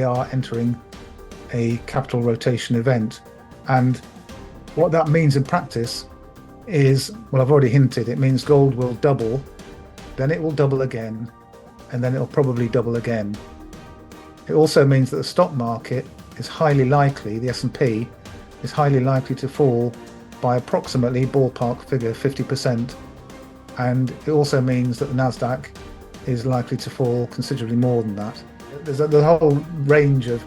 are entering a capital rotation event. And what that means in practice is, well, I've already hinted, it means gold will double, then it will double again, and then it'll probably double again. It also means that the stock market is highly likely, the S&P is highly likely to fall by approximately, ballpark figure, 50%. And it also means that the Nasdaq is likely to fall considerably more than that. There's a whole range of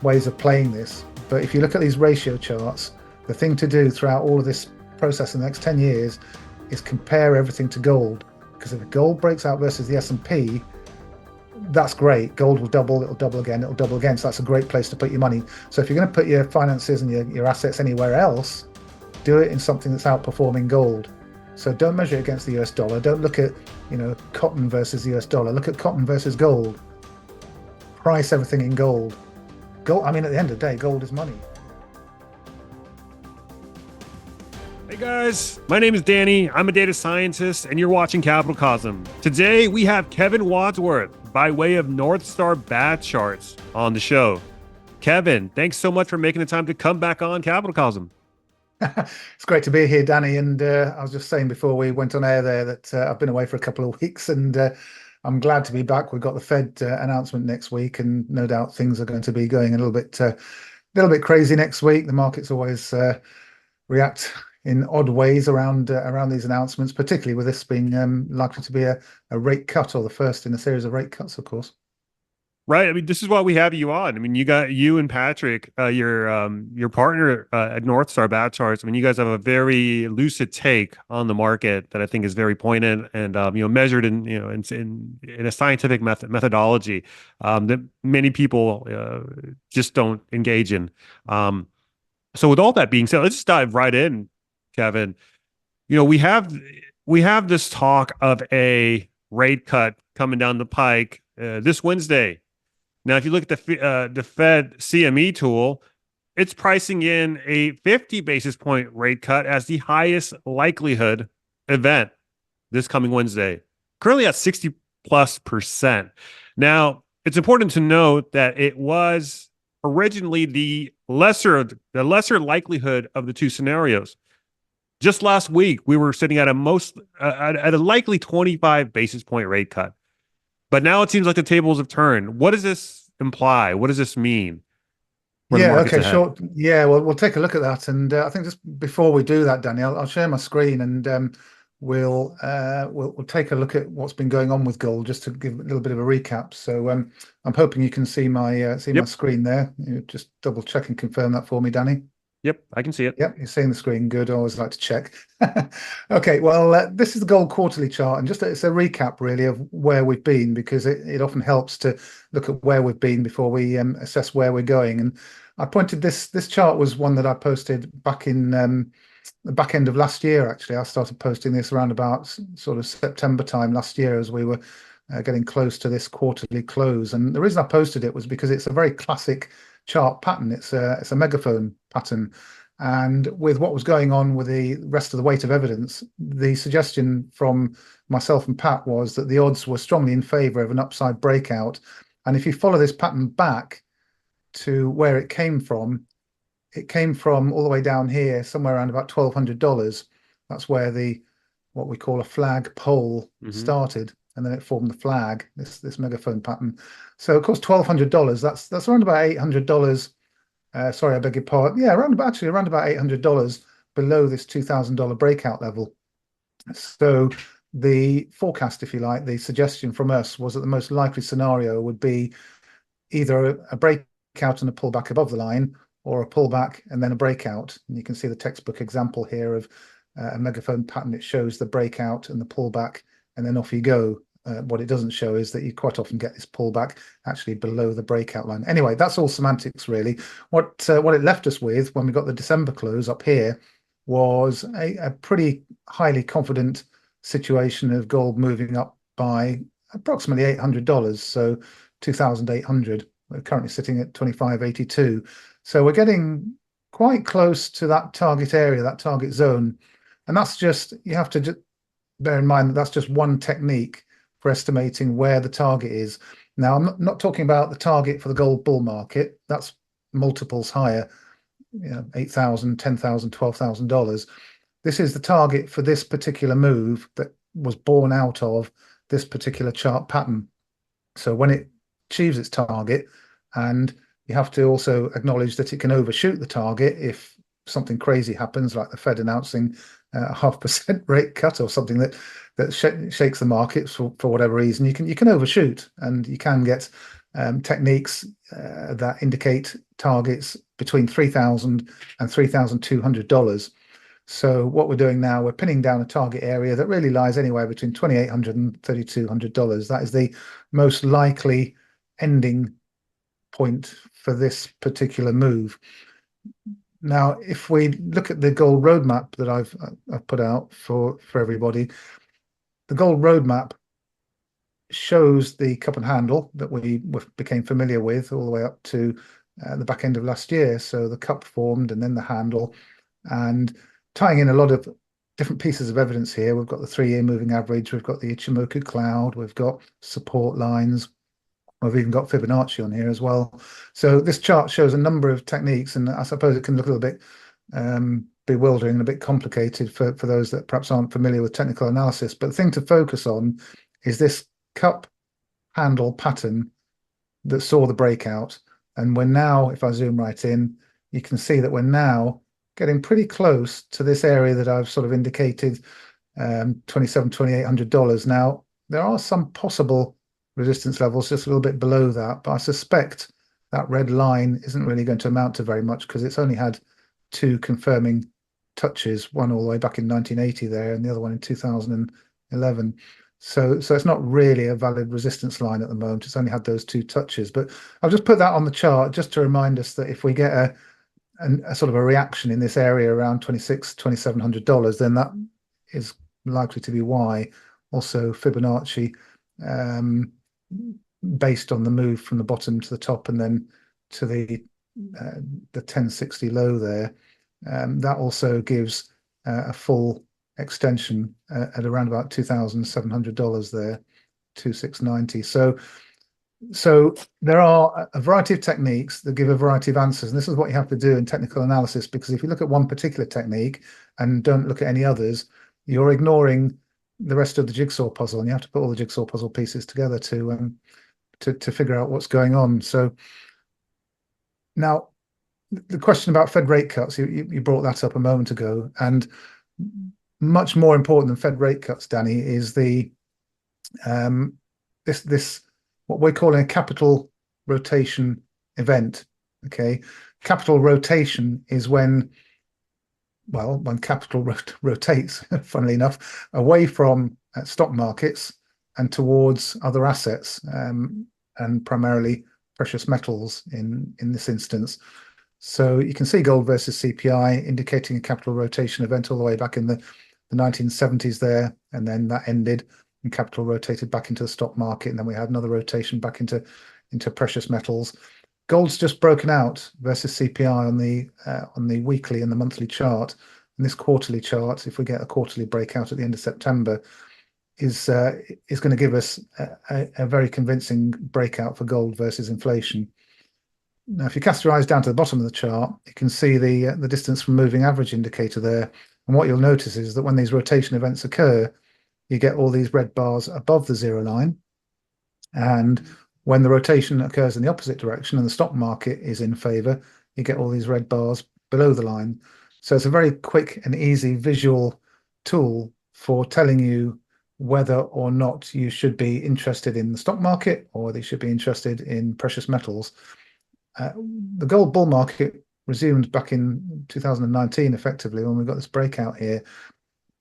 ways of playing this, but if you look at these ratio charts, the thing to do throughout all of this process in the next 10 years is compare everything to gold, because if gold breaks out versus the S&P, that's great. Gold will double, it'll double again, it'll double again. So that's a great place to put your money. So if you're going to put your finances and your assets anywhere else, do it in something that's outperforming gold. So don't measure it against the US dollar. Don't look at, cotton versus the US dollar. Look at cotton versus gold. Price everything in gold. Gold, I mean, at the end of the day, gold is money. Hey guys, my name is Danny. I'm a data scientist and you're watching Capitalcosm. Today we have Kevin Wadsworth by way of North Star Bat Charts on the show. Kevin, thanks so much for making the time to come back on Capitalcosm. It's great to be here, Danny. And I was just saying before we went on air there that I've been away for a couple of weeks, and I'm glad to be back. We've got the Fed announcement next week, and no doubt things are going to be going a little bit crazy next week. The markets always react in odd ways around these announcements, particularly with this being likely to be a rate cut, or the first in a series of rate cuts, of course. Right. I mean, this is why we have you on. I mean, you and Patrick, your partner at North Star Bat Charts. I mean, you guys have a very lucid take on the market that I think is very poignant and measured in a scientific methodology that many people just don't engage in. So with all that being said, let's just dive right in, Kevin. We have this talk of a rate cut coming down the pike this Wednesday. Now, if you look at the Fed CME tool, it's pricing in a 50 basis point rate cut as the highest likelihood event this coming Wednesday, currently at 60+%. Now, it's important to note that it was originally the lesser likelihood of the two scenarios. Just last week, we were sitting at a likely 25 basis point rate cut. But now it seems like the tables have turned. What does this imply? What does this mean? Yeah, okay, sure. Yeah, well, we'll take a look at that. And I think just before we do that, Danny, I'll share my screen, and we'll take a look at what's been going on with gold, just to give a little bit of a recap. So I'm hoping you can see my my screen there. Just double check and confirm that for me, Danny. Yep, I can see it. Yep, you're seeing the screen. Good. I always like to check. Okay, well, this is the gold quarterly chart, and it's a recap really of where we've been, because it often helps to look at where we've been before we assess where we're going. And I pointed this chart was one that I posted back in the back end of last year. Actually, I started posting this around about sort of September time last year, as we were getting close to this quarterly close. And the reason I posted it was because it's a very classic chart pattern. It's a megaphone pattern, and with what was going on with the rest of the weight of evidence, the suggestion from myself and Pat was that the odds were strongly in favor of an upside breakout. And if you follow this pattern back to where it came from all the way down here, somewhere around about $1,200. That's where what we call a flag pole started, and then it formed the flag, this megaphone pattern. So of course, $1,200, that's around about $800. Sorry, I beg your pardon. Yeah, around about $800 below this $2,000 breakout level. So the forecast, if you like, the suggestion from us was that the most likely scenario would be either a breakout and a pullback above the line, or a pullback and then a breakout. And you can see the textbook example here of a megaphone pattern. It shows the breakout and the pullback, and then off you go. What it doesn't show is that you quite often get this pullback actually below the breakout line. Anyway, that's all semantics, really. What it left us with when we got the December close up here was a pretty highly confident situation of gold moving up by approximately $800, so 2,800. We're currently sitting at 2582. So we're getting quite close to that target area, that target zone. And that's just, you have to just bear in mind that that's just one technique for estimating where the target is. Now, I'm not talking about the target for the gold bull market. That's multiples higher, $8,000, $10,000, $12,000. This is the target for this particular move that was born out of this particular chart pattern. So when it achieves its target, and you have to also acknowledge that it can overshoot the target if something crazy happens, like the Fed announcing a 0.5% rate cut or something that shakes the markets for whatever reason. You can overshoot, and you can get techniques that indicate targets between $3,000 and $3,200. So what we're doing now, we're pinning down a target area that really lies anywhere between $2,800 and $3,200. That is the most likely ending point for this particular move. Now, if we look at the gold roadmap that I've put out for everybody, the gold roadmap shows the cup and handle that we became familiar with all the way up to the back end of last year. So the cup formed and then the handle, and tying in a lot of different pieces of evidence here. We've got the 3-year moving average, we've got the Ichimoku cloud, we've got support lines, we've even got Fibonacci on here as well. So this chart shows a number of techniques, and I suppose it can look a little bit bewildering and a bit complicated for those that perhaps aren't familiar with technical analysis. But the thing to focus on is this cup handle pattern that saw the breakout. And we're now, if I zoom right in, you can see that we're now getting pretty close to this area that I've sort of indicated, $2,700, $2,800. Now, there are some possible resistance levels just a little bit below that, but I suspect that red line isn't really going to amount to very much because it's only had two confirming touches, one all the way back in 1980 there, and the other one in 2011. So it's not really a valid resistance line at the moment. It's only had those two touches. But I'll just put that on the chart just to remind us that if we get a sort of a reaction in this area around $2,700, then that is likely to be why. Also Fibonacci, based on the move from the bottom to the top and then to the 1060 low there, that also gives a full extension at around about $2,700 there, 2,690. So there are a variety of techniques that give a variety of answers, and this is what you have to do in technical analysis, because if you look at one particular technique and don't look at any others, you're ignoring the rest of the jigsaw puzzle, and you have to put all the jigsaw puzzle pieces together to figure out what's going on. So now the question about Fed rate cuts, you brought that up a moment ago, and much more important than Fed rate cuts, Danny, is the this what we're calling a capital rotation event. Okay, capital rotation is when capital rotates, funnily enough, away from stock markets and towards other assets, and primarily precious metals in this instance. So you can see gold versus CPI indicating a capital rotation event all the way back in the 1970s there, and then that ended and capital rotated back into the stock market, and then we had another rotation back into precious metals. Gold's just broken out versus CPI on the weekly and the monthly chart. And this quarterly chart, if we get a quarterly breakout at the end of September, is going to give us a very convincing breakout for gold versus inflation. Now, if you cast your eyes down to the bottom of the chart, you can see the distance from moving average indicator there. And what you'll notice is that when these rotation events occur, you get all these red bars above the zero line. And when the rotation occurs in the opposite direction and the stock market is in favor, you get all these red bars below the line. So it's a very quick and easy visual tool for telling you whether or not you should be interested in the stock market or whether you should be interested in precious metals. The gold bull market resumed back in 2019, effectively, when we got this breakout here.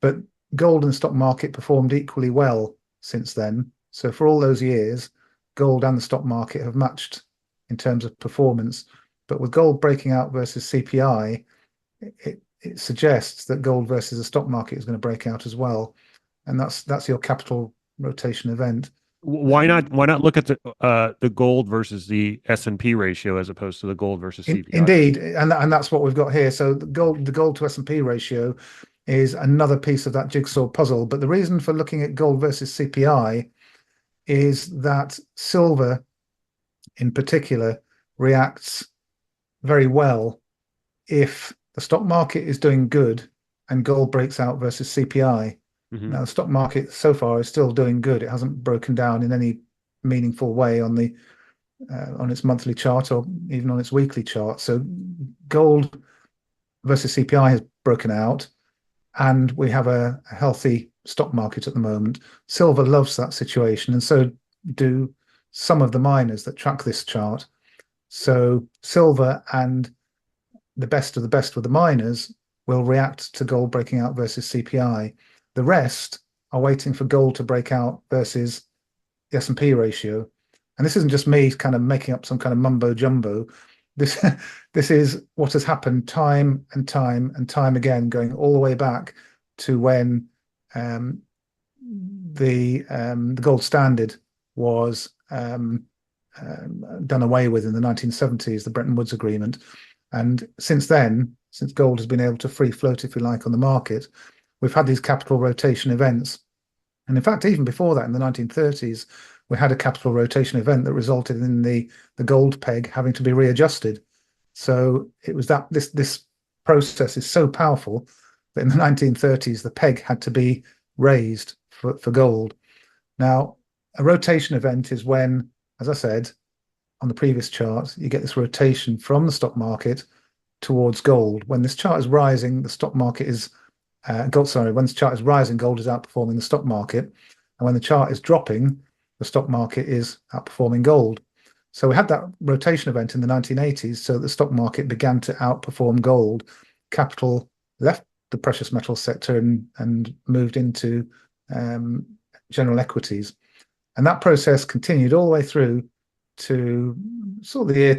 But gold and the stock market performed equally well since then. So for all those years, gold and the stock market have matched in terms of performance. But with gold breaking out versus CPI, it suggests that gold versus the stock market is going to break out as well. And that's your capital rotation event. Why not look at the gold versus the S&P ratio as opposed to the gold versus CPI? Indeed, and that's what we've got here. So the gold to S&P ratio is another piece of that jigsaw puzzle. But the reason for looking at gold versus CPI is that silver in particular reacts very well if the stock market is doing good and gold breaks out versus CPI. Hmm. Now, the stock market so far is still doing good. It hasn't broken down in any meaningful way on its monthly chart or even on its weekly chart. So gold versus CPI has broken out, and we have a healthy stock market at the moment. Silver loves that situation, and so do some of the miners that track this chart. So silver and the best of the best with the miners will react to gold breaking out versus CPI. The rest are waiting for gold to break out versus the S&P ratio. And this isn't just me kind of making up some kind of mumbo jumbo. This this is what has happened time and time and time again, going all the way back to when um, the gold standard was done away with in the 1970s, the Bretton Woods Agreement. And since then, since gold has been able to free float, if you like, on the market, we've had these capital rotation events. And in fact, even before that, in the 1930s, we had a capital rotation event that resulted in the gold peg having to be readjusted. So it was that this process is so powerful that in the 1930s, the peg had to be raised for gold. Now, a rotation event is when, as I said on the previous chart, you get this rotation from the stock market towards gold. When this chart is rising, the stock market is gold. Sorry, when the chart is rising, gold is outperforming the stock market, and when the chart is dropping, the stock market is outperforming gold. So we had that rotation event in the 1980s, so the stock market began to outperform gold. Capital left the precious metal sector and moved into general equities. And that process continued all the way through to sort of the year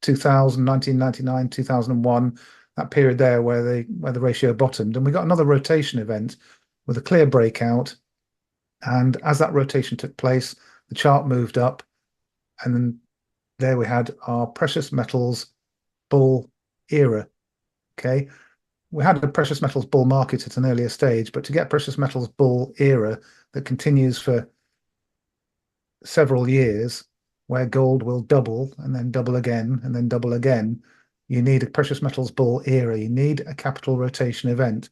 2000, 1999, 2001, that period there where the ratio bottomed. And we got another rotation event with a clear breakout. And as that rotation took place, the chart moved up. And then there we had our precious metals bull era. Okay. We had a precious metals bull market at an earlier stage, but to get precious metals bull era that continues for several years, where gold will double and then double again and then double again, you need a precious metals bull era. You need a capital rotation event.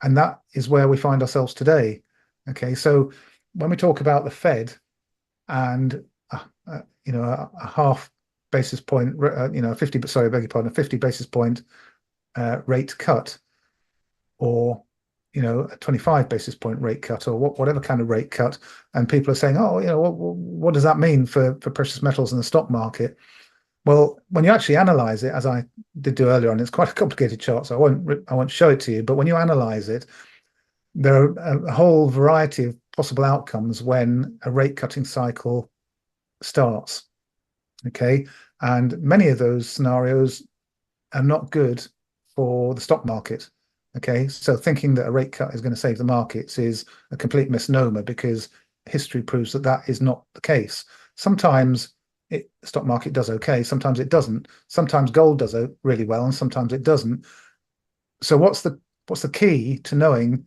And that is where we find ourselves today. Okay, so when we talk about the Fed and a half basis point, 50, sorry, I beg your pardon, a 50 basis point rate cut, or a 25 basis point rate cut, or whatever kind of rate cut, and people are saying, oh, what does that mean for precious metals in the stock market? Well, when you actually analyze it, as I did do earlier on, it's quite a complicated chart, so I won't show it to you. But when you analyze it, there are a whole variety of possible outcomes when a rate cutting cycle starts. Okay, and many of those scenarios are not good for the stock market. Okay, so thinking that a rate cut is going to save the markets is a complete misnomer, because history proves that that is not the case. Sometimes the stock market does okay, sometimes it doesn't. Sometimes gold does really well, and sometimes it doesn't. So what's the key to knowing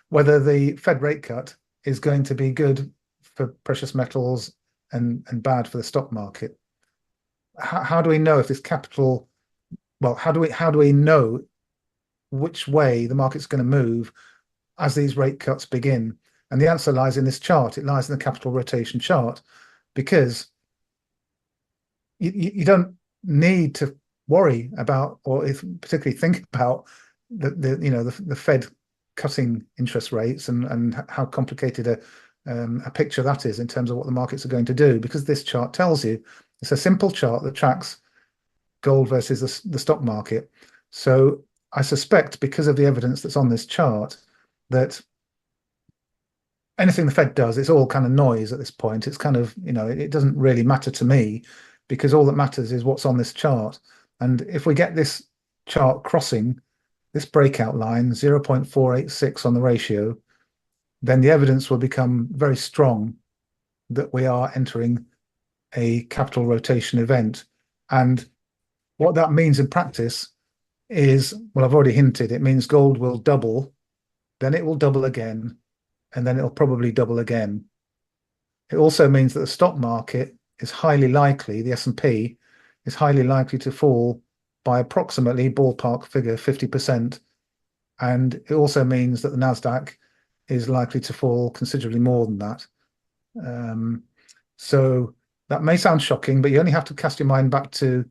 whether the Fed rate cut is going to be good for precious metals and bad for the stock market? How do we know if this capital? Well, how do we know which way the market's going to move as these rate cuts begin? And the answer lies in this chart. It lies in the capital rotation chart, because you don't need to worry about, or particularly think about the Fed cutting interest rates and how complicated a picture that is in terms of what the markets are going to do, because this chart tells you. It's a simple chart that tracks gold versus the stock market. So I suspect, because of the evidence that's on this chart, that anything the Fed does, it's all kind of noise at this point. It's kind of, it doesn't really matter to me, because all that matters is what's on this chart. And if we get this chart crossing this breakout line, 0.486 on the ratio, then the evidence will become very strong that we are entering a capital rotation event. And what that means in practice is, well, I've already hinted, it means gold will double, then it will double again, and then it'll probably double again. It also means that the stock market is highly likely, the S&P is highly likely to fall by approximately ballpark figure 50%. And it also means that the Nasdaq is likely to fall considerably more than that. Um, so that may sound shocking, but you only have to cast your mind back to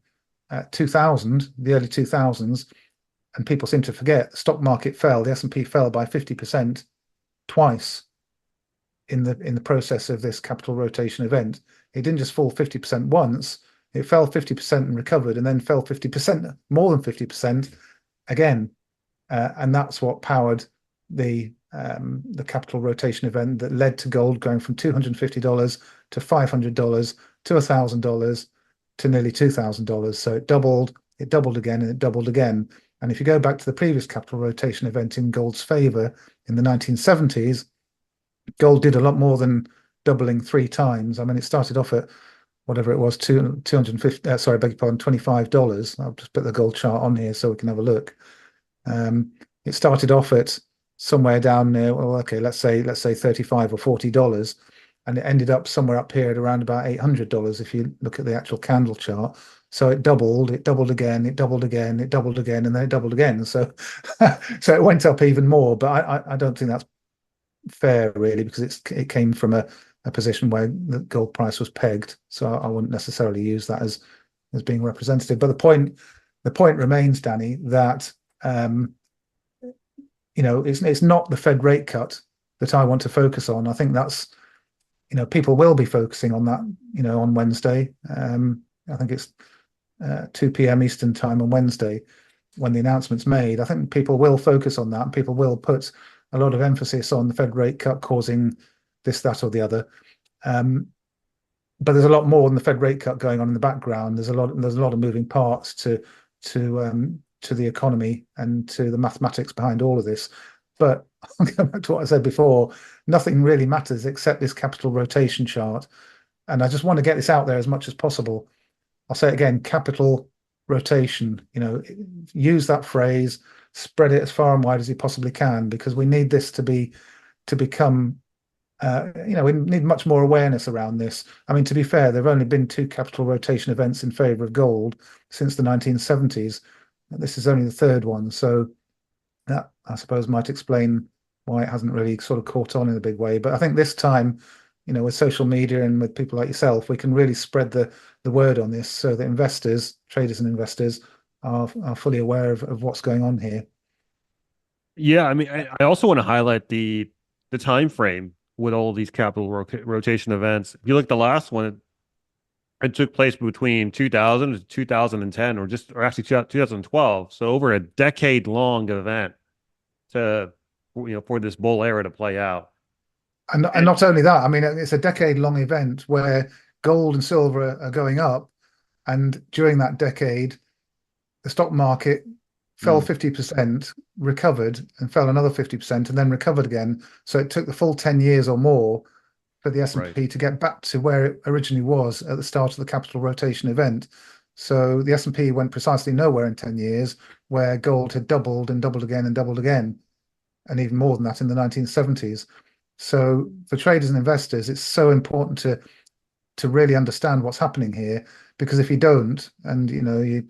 2000, the early 2000s, and people seem to forget the stock market fell. The S&P fell by 50% twice in the process of this capital rotation event. It didn't just fall 50% once; it fell 50% and recovered, and then fell 50%, more than 50% again. And that's what powered the capital rotation event that led to gold going from $250 to $500 to $1,000 to nearly $2,000. So it doubled again, and it doubled again. And if you go back to the previous capital rotation event in gold's favor in the 1970s, gold did a lot more than doubling 3 times. I mean, it started off at whatever it was, 250, sorry, I beg your pardon, $25. I'll just put the gold chart on here so we can have a look. It started off at somewhere down near, well, okay, let's say $35 or $40, and it ended up somewhere up here at around about $800 if you look at the actual candle chart. So it doubled again, it doubled again, it doubled again, and then it doubled again. So so it went up even more, but I don't think that's fair really, because it came from a position where the gold price was pegged. So I wouldn't necessarily use that as being representative. But the point remains, Danny, that it's not the Fed rate cut that I want to focus on. I think that's, people will be focusing on that, on Wednesday. I think it's 2 p.m. Eastern time on Wednesday when the announcement's made. I think people will focus on that, and people will put a lot of emphasis on the Fed rate cut causing this, that, or the other. But there's a lot more than the Fed rate cut going on in the background. There's a lot of moving parts to the economy and to the mathematics behind all of this. But going back to what I said before, nothing really matters except this capital rotation chart. And I just want to get this out there as much as possible. I'll say it again, capital rotation, use that phrase, spread it as far and wide as you possibly can, because we need this to become, we need much more awareness around this. I mean, to be fair, there have only been 2 capital rotation events in favor of gold since the 1970s. This is only the 3rd one. So that, I suppose, might explain why it hasn't really sort of caught on in a big way. But I think this time, with social media and with people like yourself, we can really spread the word on this so that investors, traders and investors are fully aware of what's going on here. Yeah, I mean, I also want to highlight the time frame with all these capital rotation events. If you look at the last one, it took place between 2000 to 2010, or actually 2012. So over a decade long event for this bull era to play out. And not only that, I mean, it's a decade-long event where gold and silver are going up, and during that decade, the stock market fell 50%, recovered, and fell another 50%, and then recovered again. So it took the full 10 years or more for the S&P to get back to where it originally was at the start of the capital rotation event. So the S&P went precisely nowhere in 10 years, where gold had doubled and doubled again and doubled again, and even more than that in the 1970s. So for traders and investors, it's so important to really understand what's happening here, because if you don't, and you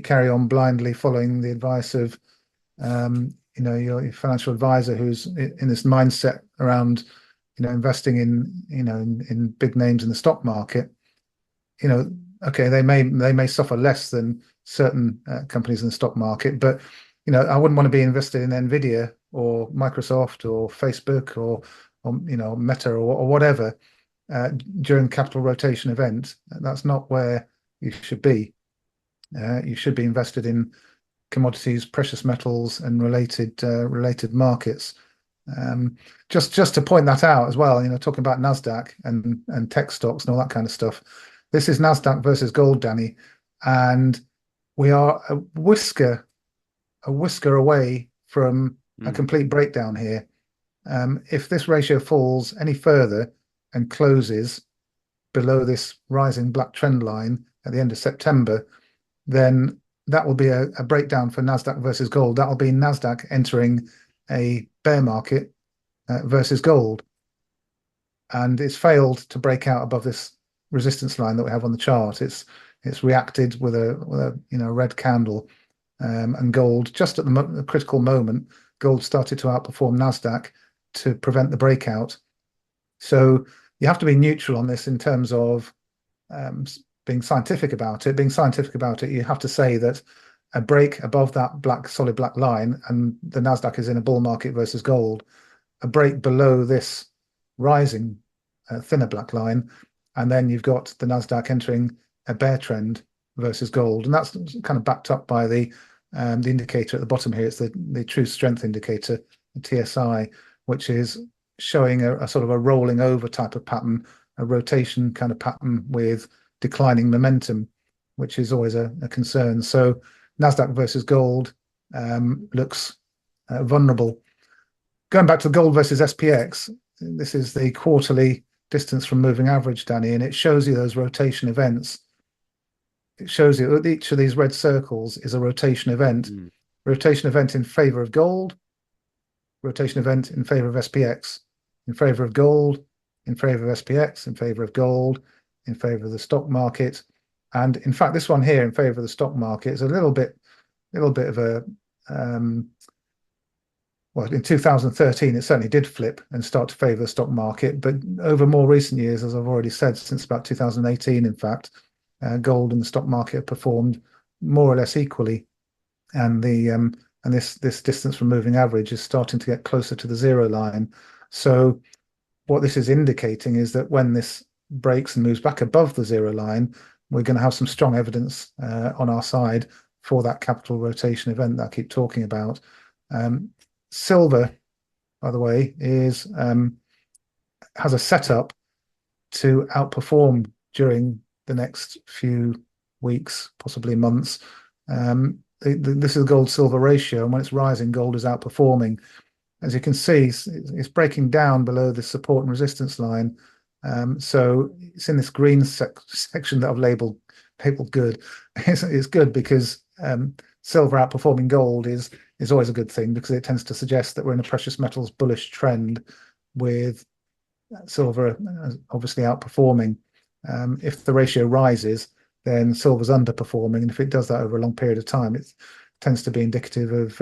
carry on blindly following the advice of your financial advisor who's in this mindset around investing in big names in the stock market, okay, they may suffer less than certain companies in the stock market, but I wouldn't want to be invested in Nvidia or Microsoft or Facebook or Meta or whatever during the capital rotation event. That's not where you should be. You should be invested in commodities, precious metals, and related markets. Just to point that out as well, talking about Nasdaq and tech stocks and all that kind of stuff. This is Nasdaq versus gold, Danny, and we are a whisker away from a complete breakdown here. If this ratio falls any further and closes below this rising black trend line at the end of September, then that will be a breakdown for Nasdaq versus gold. That will be Nasdaq entering a bear market versus gold. and it's failed to break out above this resistance line that we have on the chart. It's reacted with a red candle, and gold just at the critical moment, gold started to outperform Nasdaq to prevent the breakout. So you have to be neutral on this in terms of being scientific about it. Being scientific about it, you have to say that a break above that solid black line, and the Nasdaq is in a bull market versus gold, a break below this rising thinner black line, and then you've got the Nasdaq entering a bear trend versus gold, and that's kind of backed up by the indicator at the bottom here. It's the true strength indicator, the TSI, which is showing a sort of a rolling over type of pattern, a rotation kind of pattern with declining momentum, which is always a concern. So Nasdaq versus gold looks vulnerable. Going back to gold versus SPX, this is the quarterly distance from moving average, Danny, and it shows you those rotation events. It shows you that each of these red circles is a rotation event. Rotation event in favor of gold, rotation event in favor of SPX, in favor of gold, in favor of SPX, in favor of gold, in favor of the stock market. And in fact, this one here in favor of the stock market is a little bit of a well, in 2013, it certainly did flip and start to favor the stock market. But over more recent years, as I've already said, since about 2018, in fact, gold and the stock market have performed more or less equally. And this distance from moving average is starting to get closer to the zero line. So what this is indicating is that when this breaks and moves back above the zero line, we're going to have some strong evidence on our side for that capital rotation event that I keep talking about. Silver, by the way, has a setup to outperform during the next few weeks, possibly months. This is a gold-silver ratio, and when it's rising, gold is outperforming. As you can see, it's breaking down below the support and resistance line. So it's in this green section that I've labeled good. It's good because silver outperforming gold is always a good thing, because it tends to suggest that we're in a precious metals bullish trend, with silver obviously outperforming. If the ratio rises, then silver's underperforming, and if it does that over a long period of time, it tends to be indicative of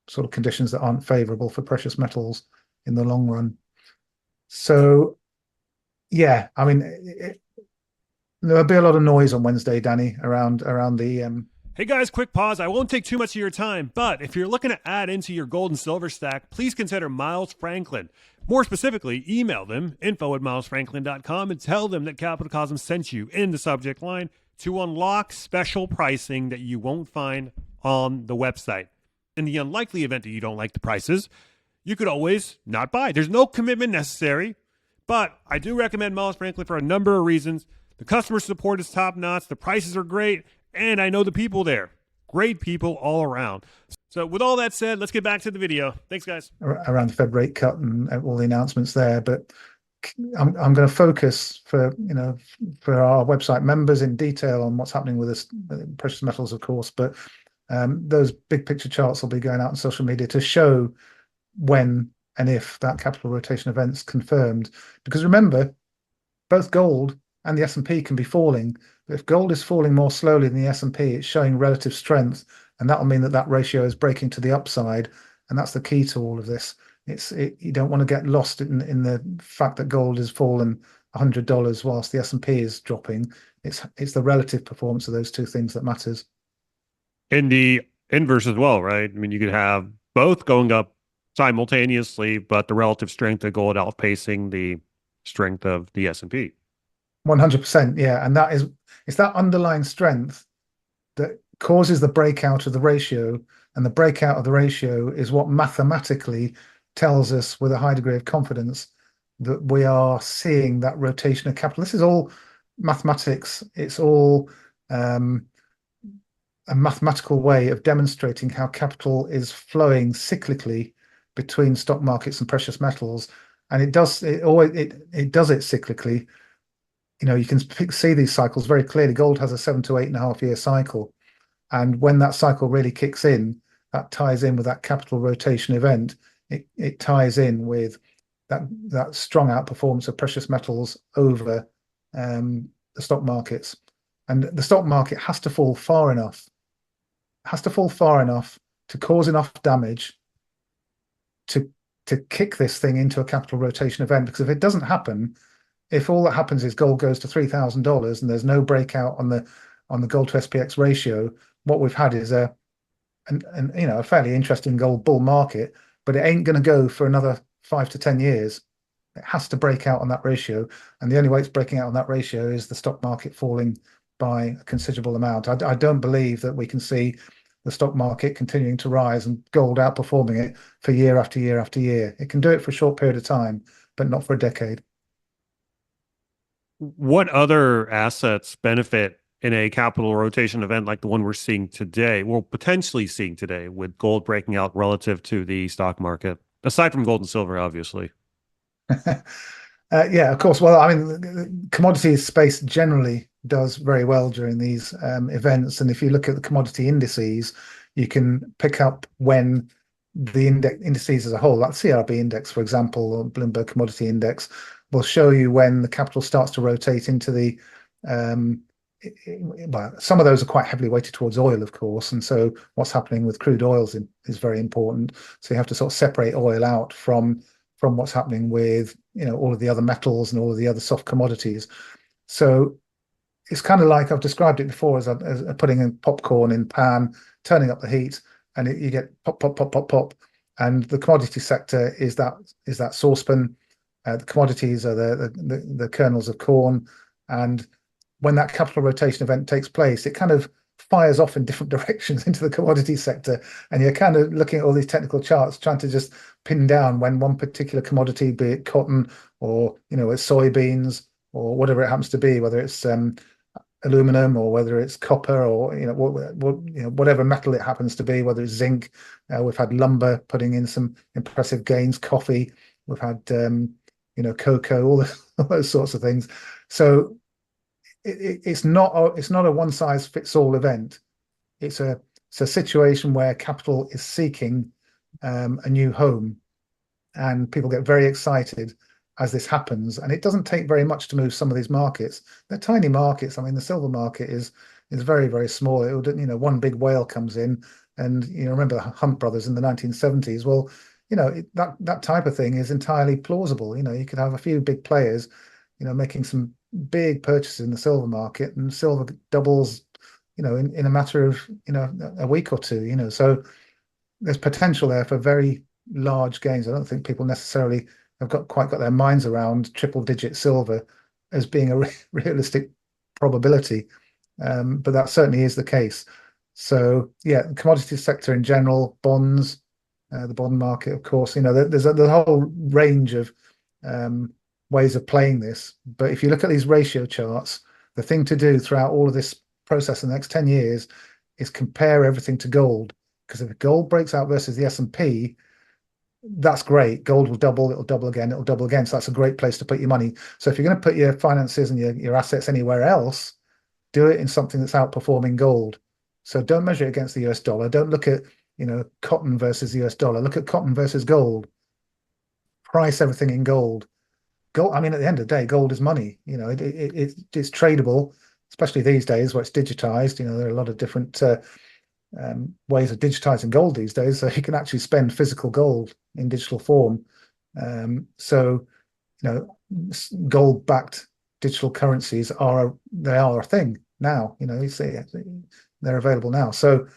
sort of conditions that aren't favorable for precious metals in the long run. So yeah, I mean, there'll be a lot of noise on Wednesday, Danny, around the Hey guys, quick pause. I won't take too much of your time, but if you're looking to add into your gold and silver stack, please consider Miles Franklin. More specifically, email them, info@milesfranklin.com, and tell them that Capital Cosmos sent you in the subject line to unlock special pricing that you won't find on the website. In the unlikely event that you don't like the prices, you could always not buy. There's no commitment necessary, but I do recommend Miles Franklin for a number of reasons. The customer support is top notch, the prices are great, and I know the people there. Great people all around. So with all that said, let's get back to the video. Thanks, guys. Around the Fed rate cut and all the announcements there, but I'm going to focus for our website members in detail on what's happening with this precious metals, of course, but those big picture charts will be going out on social media to show when and if that capital rotation event's confirmed. Because remember, both gold and the S&P can be falling. But if gold is falling more slowly than the S&P, it's showing relative strength, and that will mean that ratio is breaking to the upside, and that's the key to all of this. You don't want to get lost in the fact that gold has fallen $100 whilst the S&P is dropping. It's the relative performance of those two things that matters. In the inverse as well, right? I mean, you could have both going up simultaneously, but the relative strength of gold outpacing the strength of the S&P. 100%, yeah, and it's that underlying strength that causes the breakout of the ratio, and the breakout of the ratio is what mathematically tells us with a high degree of confidence that we are seeing that rotation of capital. This is all mathematics. It's all a mathematical way of demonstrating how capital is flowing cyclically between stock markets and precious metals, and it does it cyclically. You can see these cycles very clearly. Gold has a 7 to 8.5 year cycle, and when that cycle really kicks in, that ties in with that capital rotation event. It ties in with that strong outperformance of precious metals over the stock markets. And the stock market has to fall far enough to cause enough damage to kick this thing into a capital rotation event. Because if it doesn't happen, if all that happens is gold goes to $3,000 and there's no breakout on the gold to SPX ratio, what we've had is a fairly interesting gold bull market, but it ain't going to go for another 5 to 10 years. It has to break out on that ratio, and the only way it's breaking out on that ratio is the stock market falling by a considerable amount. I don't believe that we can see the stock market continuing to rise and gold outperforming it for year after year after year. It can do it for a short period of time, but not for a decade. What other assets benefit in a capital rotation event like the one we're seeing today, we're potentially seeing today with gold breaking out relative to the stock market, aside from gold and silver, obviously? Yeah, of course. Well, I mean, the commodities space generally does very well during these events. And if you look at the commodity indices, you can pick up when the indices as a whole, like CRB index, for example, or Bloomberg Commodity Index, will show you when the capital starts to rotate into the um, well, some of those are quite heavily weighted towards oil, of course, and so what's happening with crude oils is very important. So you have to sort of separate oil out from what's happening with all of the other metals and all of the other soft commodities. So it's kind of like I've described it before as putting in popcorn in pan, turning up the heat, and you get pop, pop, pop, pop, pop. And the commodity sector is that saucepan. The commodities are the kernels of corn, and when that capital rotation event takes place, it kind of fires off in different directions into the commodity sector. And you're kind of looking at all these technical charts, trying to just pin down when one particular commodity, be it cotton or, it's soybeans or whatever it happens to be, whether it's aluminum or whether it's copper or, whatever metal it happens to be, whether it's zinc. We've had lumber putting in some impressive gains, coffee, we've had, cocoa, all those sorts of things. So it's not a one size fits all event. It's a situation where capital is seeking a new home, and people get very excited as this happens. And it doesn't take very much to move some of these markets. They're tiny markets. I mean, the silver market is very, very small. It would, one big whale comes in, and remember the Hunt brothers in the 1970s. Well, that type of thing is entirely plausible. You could have a few big players, making some big purchases in the silver market, and silver doubles, in a matter of, a week or two, so there's potential there for very large gains. I don't think people necessarily have quite got their minds around triple digit silver as being a realistic probability. But that certainly is the case. So yeah, the commodity sector in general, bonds, the bond market, of course, there's a whole range of ways of playing this. But if you look at these ratio charts, the thing to do throughout all of this process in the next 10 years is compare everything to gold. Because if gold breaks out versus the S&P, that's great. Gold will double, it'll double again, it'll double again. So that's a great place to put your money. So if you're going to put your finances and your assets anywhere else, do it in something that's outperforming gold. So don't measure it against the US dollar. Don't look at, cotton versus the US dollar. Look at cotton versus gold. Price everything in gold. Gold, I mean, at the end of the day, gold is money. It's tradable, especially these days where it's digitized. There are a lot of different ways of digitizing gold these days, so you can actually spend physical gold in digital form. So, gold-backed digital currencies are a thing now. You see, they're available now. So,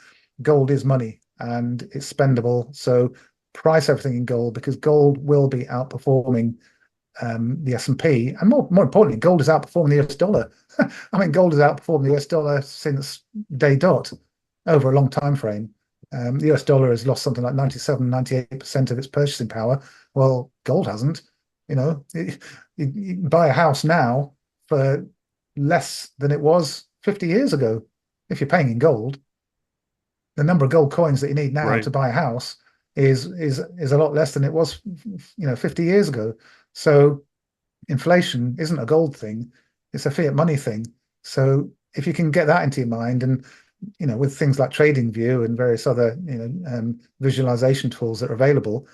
gold is money and it's spendable. So, price everything in gold, because gold will be outperforming the S&P, and more importantly, gold is outperforming the US dollar. I mean, gold has outperformed the US dollar since day dot over a long time frame. The US dollar has lost something like 97-98% of its purchasing power. Well, gold hasn't. You buy a house now for less than it was 50 years ago if you're paying in gold. The number of gold coins that you need now to buy a house is a lot less than it was 50 years ago. So inflation isn't a gold thing, it's a fiat money thing. So if you can get that into your mind, and with things like TradingView and various other visualization tools that are available,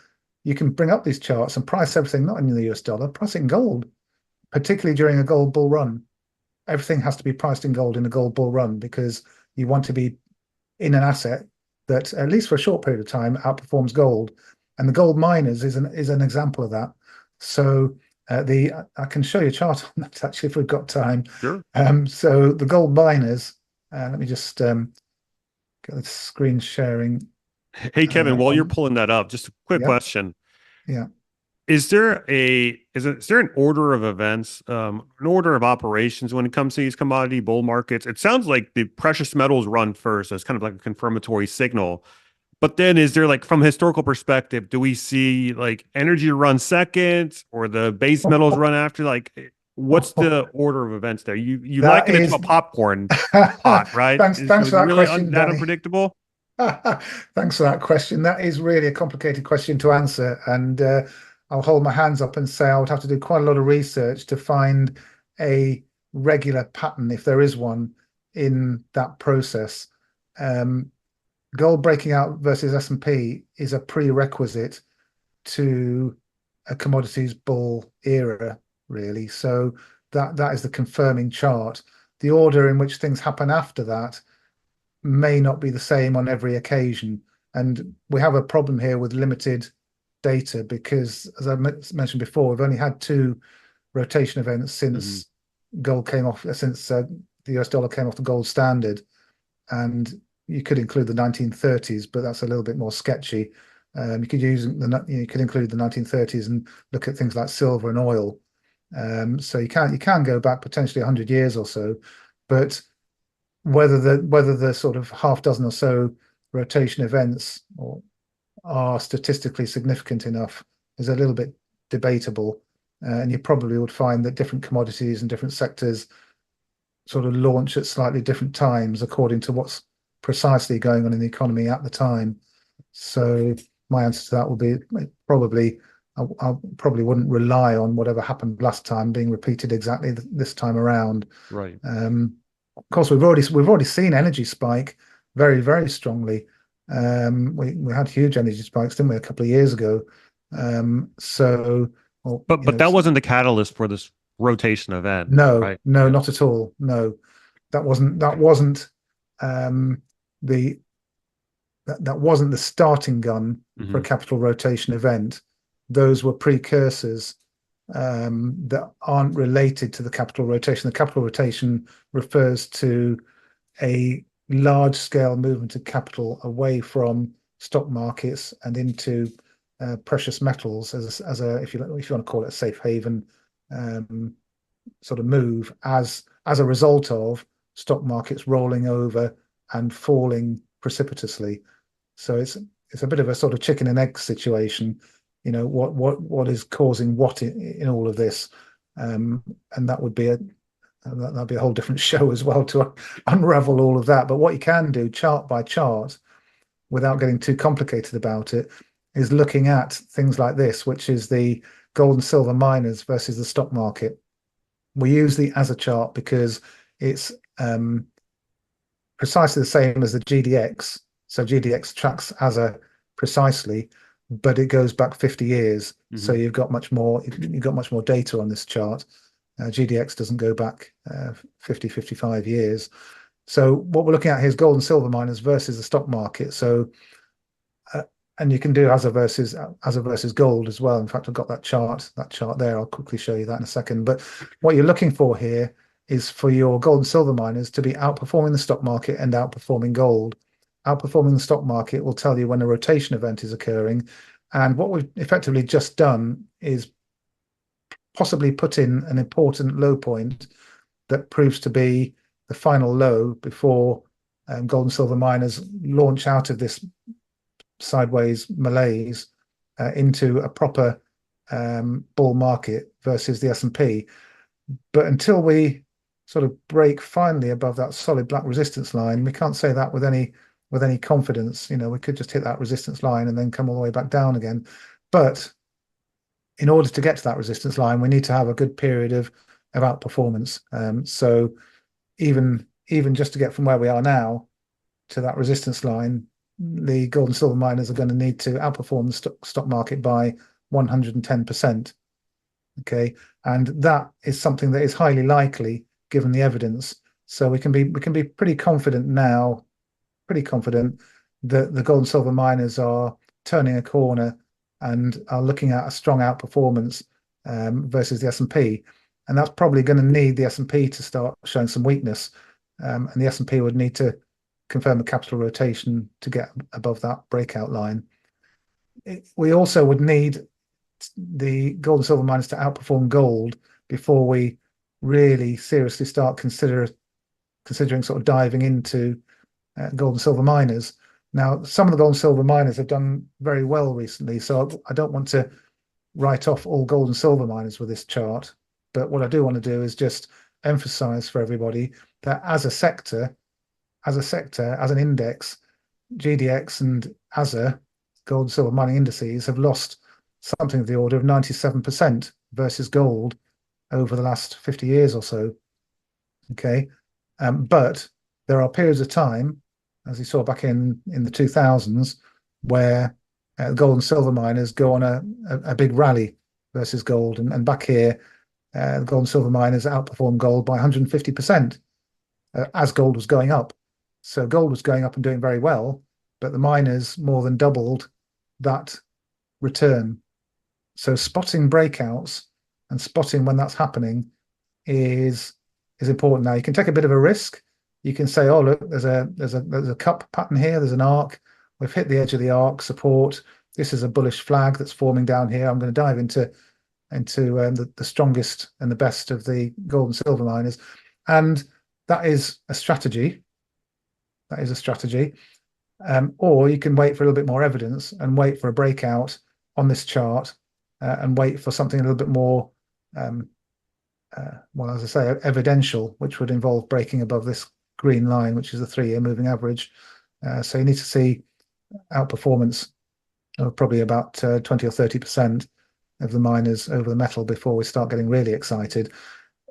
you can bring up these charts and price everything not in the US dollar, price it in gold, particularly during a gold bull run. Everything has to be priced in gold in a gold bull run because you want to be in an asset that, at least for a short period of time, outperforms gold. And the gold miners is an example of that. So the I can show you a chart on that actually if we've got time. Sure. So the gold miners, let me just get the screen sharing Hey, Kevin, while you're on. pulling that up, just a quick Yeah, question. yeah. Is there an order of events, an order of operations when it comes to these commodity bull markets? It sounds like the precious metals run first as kind of like a confirmatory signal. But then is there like from a historical perspective, do we see like energy run second or the base metals run after? Like what's the order of events there? You That liken it to a is popcorn pot, right? So thanks is for it that really question, that Danny. unpredictable? Thanks for that question. That is really a complicated question to answer, and I'll hold my hands up and say I would have to do quite a lot of research to find a regular pattern, if there is one, in that process. Um, Gold breaking out versus S&P is a prerequisite to a commodities bull era, really. So that is the confirming chart. The order in which things happen after that may not be the same on every occasion. And we have a problem here with limited data because, as I mentioned before, we've only had two rotation events Hmm. since gold came off, since the US dollar came off the gold standard. And you could include the 1930s, but that's a little bit more sketchy. You could include the 1930s and look at things like silver and oil. So you can go back potentially 100 years or so, but whether the sort of half dozen or so rotation events are statistically significant enough is a little bit debatable. And you probably would find that different commodities and different sectors sort of launch at slightly different times according to what's precisely going on in the economy at the time. So my answer to that would be probably I probably wouldn't rely on whatever happened last time being repeated exactly this time around. Right. Of course, we've already seen energy spike very, very strongly. We had huge energy spikes, didn't we, a couple of years ago? So, well, But that wasn't the catalyst for this rotation event, no, right? no, Yeah. not at all. No, that wasn't um, the that wasn't the starting gun for a Hmm. capital rotation event. Those were precursors that aren't related to the capital rotation. The capital rotation refers to a large scale movement of capital away from stock markets and into precious metals as a if you want to call it a safe haven um, sort of move as a result of stock markets rolling over and falling precipitously. So it's a bit of a sort of chicken and egg situation. What is causing what in all of this, and that'd be a whole different show as well to unravel all of that. But what you can do chart by chart, without getting too complicated about it, is looking at things like this, which is the gold and silver miners versus the stock market. We use the as a chart because it's precisely the same as the GDX. So GDX tracks as a precisely, but it goes back 50 years. So Hmm. you've got much more data on this chart. GDX doesn't go back 50, 55 years. So what we're looking at here is gold and silver miners versus the stock market. So uh, and you can do as a versus gold as well. In fact, I've got that chart there. I'll quickly show you that in a second. But what you're looking for here is for your gold and silver miners to be outperforming the stock market and outperforming gold. Outperforming the stock market will tell you when a rotation event is occurring. And what we've effectively just done is possibly put in an important low point that proves to be the final low before gold and silver miners launch out of this sideways malaise into a proper bull market versus the S&P. But until we sort of break finally above that solid black resistance line, we can't say that with any confidence. We could just hit that resistance line and then come all the way back down again. But in order to get to that resistance line, we need to have a good period of outperformance. So even just to get from where we are now to that resistance line, the gold and silver miners are going to need to outperform the stock market by 110%. Okay, and that is something that is highly likely given the evidence. So we can be pretty confident now, pretty confident that the gold and silver miners are turning a corner and are looking at a strong outperformance versus the S&P. And that's probably going to need the S&P to start showing some weakness. And the S&P would need to confirm a capital rotation to get above that breakout line. We also would need the gold and silver miners to outperform gold before we really seriously start considering sort of diving into gold and silver miners. Now, some of the gold and silver miners have done very well recently, so I don't want to write off all gold and silver miners with this chart. But what I do want to do is just emphasize for everybody that as a sector, as an index, GDX and ASA, gold and silver mining indices, have lost something of the order of 97% versus gold over the last 50 years or so. Okay. But there are periods of time, as you saw back in the 2000s, where gold and silver miners go on a big rally versus gold. And back here, gold and silver miners outperformed gold by 150% as gold was going up. So gold was going up and doing very well, but the miners more than doubled that return. So spotting breakouts and spotting when that's happening is important. Now you can take a bit of a risk. You can say, "Oh, look, there's a cup pattern here. There's an arc. We've hit the edge of the arc support. This is a bullish flag that's forming down here. I'm going to dive into the strongest and the best of the gold and silver miners," and that is a strategy. That is a strategy. Or you can wait for a little bit more evidence and wait for a breakout on this chart and wait for something a little bit more, well, as I say, evidential, which would involve breaking above this green line, which is the 3-year moving average. So you need to see outperformance of probably about 20 or 30% of the miners over the metal before we start getting really excited.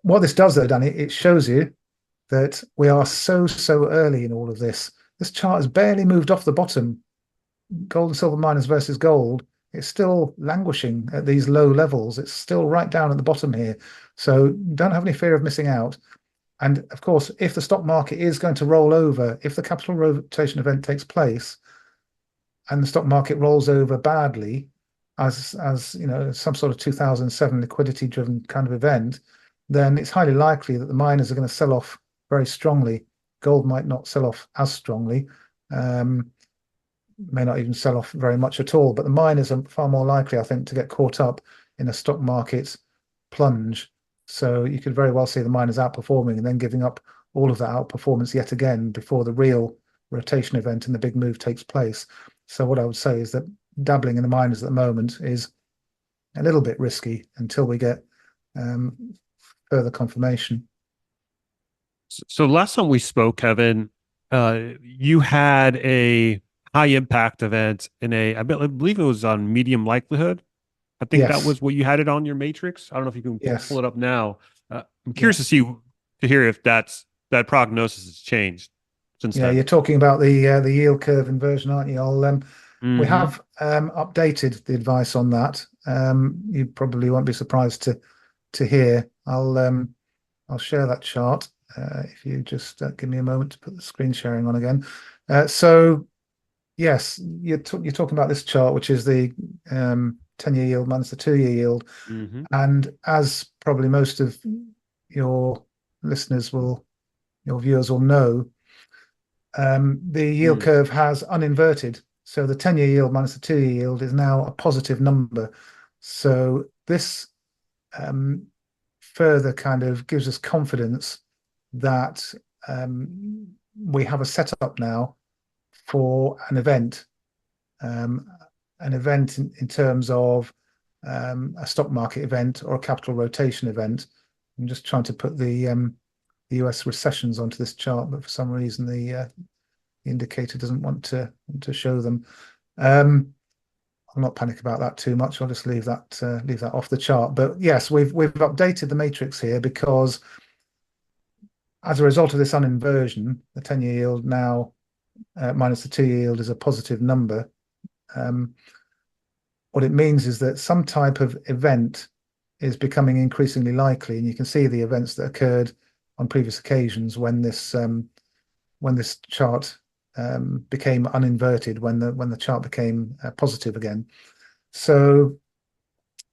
What this does, though, Danny, it shows you that we are so early in all of this. This chart has barely moved off the bottom. Gold and silver miners versus gold, it's still languishing at these low levels. It's still right down at the bottom here. So don't have any fear of missing out. And of course, if the stock market is going to roll over, if the capital rotation event takes place and the stock market rolls over badly, as you know, some sort of 2007 liquidity driven kind of event, then it's highly likely that the miners are going to sell off very strongly. Gold might not sell off as strongly, may not even sell off very much at all, but the miners are far more likely, I think, to get caught up in a stock market plunge. So you could very well see the miners outperforming and then giving up all of that outperformance yet again before the real rotation event and the big move takes place. So what I would say is that dabbling in the miners at the moment is a little bit risky until we get further confirmation. So last time we spoke, Kevin, you had a high impact event I believe it was on medium likelihood. I think that Yes. was what you had it on your matrix. I don't know if you can Yes. pull it up now. I'm curious to hear if that prognosis has changed since Yeah, then. you're talking about the yield curve inversion, aren't you? We have updated the advice on that. You probably won't be surprised to hear. I'll share that chart if you just give me a moment to put the screen sharing on again. So yes, you're talking about this chart, which is the 10-year yield minus the 2-year yield. And as probably most of your listeners your viewers will know, the yield curve has uninverted. So the 10-year yield minus the 2-year yield is now a positive number. So this further kind of gives us confidence that we have a setup now for an event in terms of a stock market event or a capital rotation event. I'm just trying to put the US recessions onto this chart, but for some reason the indicator doesn't want to show them. I'll not panic about that too much. I'll just leave that off the chart. But yes, we've updated the matrix here because as a result of this uninversion, the 10-year yield now minus the 2-year yield is a positive number. What it means is that some type of event is becoming increasingly likely, and you can see the events that occurred on previous occasions when this chart became uninverted, when the chart became positive again. So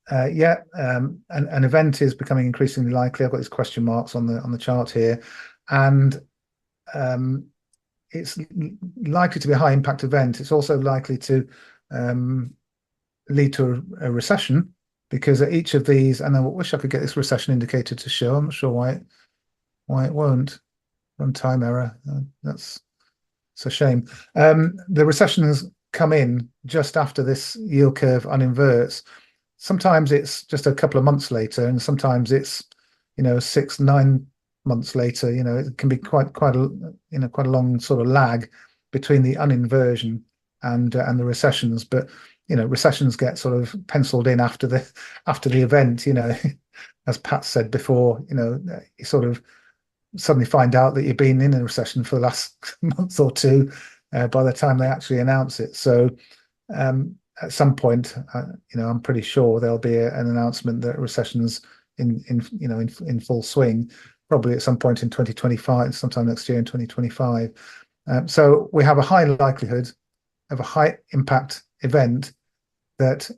an event is becoming increasingly likely. I've got these question marks on the chart here, and it's likely to be a high impact event. It's also likely to lead to a recession, because at each of these, and I wish I could get this recession indicator to show. I'm not sure why it won't. Runtime error. It's a shame. The recessions come in just after this yield curve uninverts. Sometimes it's just a couple of months later, and sometimes it's 6-9 months later. It can be quite a long sort of lag between the uninversion and the recessions. But recessions get sort of penciled in after the event. As Pat said before, you sort of suddenly find out that you've been in a recession for the last month or two by the time they actually announce it. So at some point, I'm pretty sure there'll be an announcement that recession's in full swing, probably at some point in 2025, sometime next year in 2025. So we have a high likelihood of a high impact event that,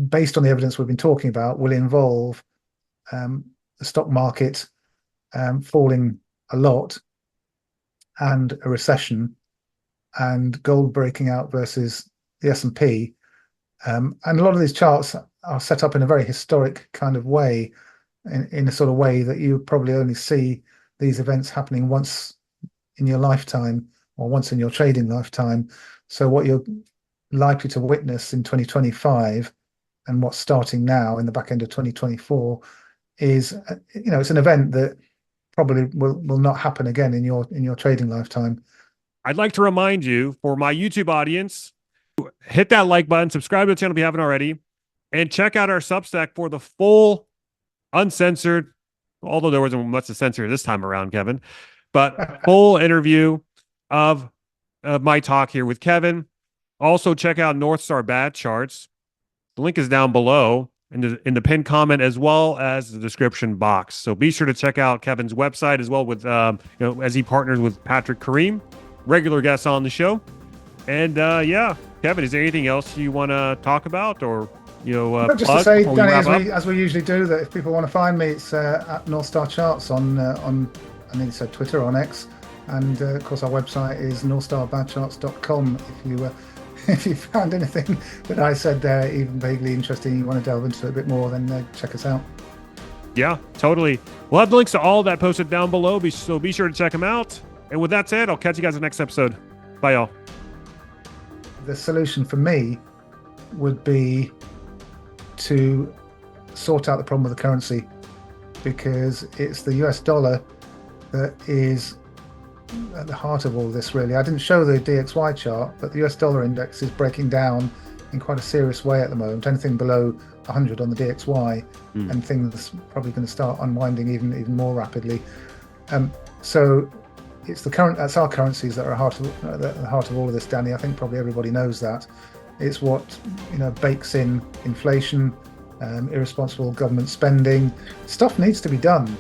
based on the evidence we've been talking about, will involve the stock market falling a lot, and a recession, and gold breaking out versus the S&P. And a lot of these charts are set up in a very historic kind of way, in a sort of way that you probably only see these events happening once in your lifetime, or once in your trading lifetime. So what you're likely to witness in 2025, and what's starting now in the back end of 2024, is it's an event that probably will not happen again in your trading lifetime. I'd like to remind you, for my YouTube audience, hit that like button, subscribe to the channel if you haven't already, and check out our Substack for the full, uncensored, although there wasn't much to censor this time around, Kevin, but full interview of my talk here with Kevin. Also, check out North Star Bat Charts. The link is down below in the pinned comment, as well as the description box. So be sure to check out Kevin's website as well, with as he partners with Patrick Kareem, regular guests on the show. And Kevin, is there anything else you want to talk about, or just to say, Danny, as we usually do, that if people want to find me, it's at North Star Charts on I think it's Twitter, on X, and of course our website is northstarbadcharts.com. If you found anything that I said there even vaguely interesting, you want to delve into it a bit more, then check us out. Yeah, totally. We'll have the links to all that posted down below, so be sure to check them out. And with that said, I'll catch you guys in the next episode. Bye, y'all. The solution for me would be to sort out the problem with the currency, because it's the US dollar that is at the heart of all this, really. I didn't show the DXY chart, but the US dollar index is breaking down in quite a serious way at the moment. Anything below 100 on the DXY, and things probably going to start unwinding even more rapidly. So that's our currencies that are at the heart of all of this, Danny. I think probably everybody knows that. It's what bakes in inflation, irresponsible government spending. Stuff needs to be done.